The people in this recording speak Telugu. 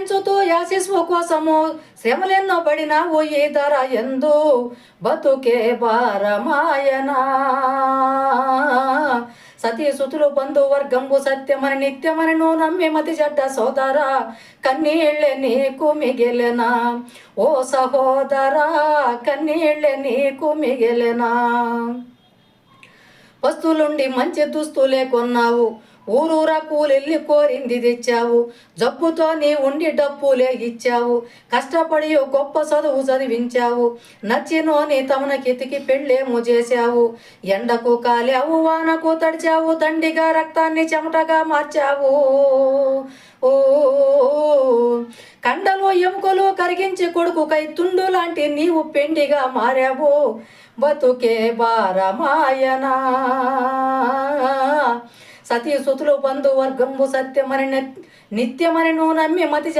ఆదరించుతూ యాశిస్సు కోసము శ్రమలెన్నో పడినావు ఈ ధర ఎందు బతుకే భారమాయనా సతీసుతులు బంధువర్గంబు సత్యమని నిత్యమని నువ్వు నమ్మి మతి చెడ్డ సోదరా కన్నీళ్ళే నీకు మిగిలినా ఓ సహోదరా కన్నీళ్ళే నీకు మిగిలినా వస్తులుండి మంచి దుస్తులే కొన్నావు ఊరూరా కూలెళ్ళి కోరింది తెచ్చావు జబ్బుతో నీ ఉండి డబ్బులే ఇచ్చావు కష్టపడి గొప్ప చదువు చదివించావు నచ్చినో నీ తమనకెతికి పెళ్ళేమో చేశావు ఎండకు కాలావు వానకు తడిచావు దండిగా రక్తాన్ని చెమటగా మార్చావు ఓ కండలో ఎముకలు కరిగించి కొడుకుకై తుండు లాంటి నీవు పెండిగా మారావు బతుకే భారమాయనా సతీసుతులు బంధువర్గంబు సత్యమని నిత్యమని నువ్వు నమ్మి మతి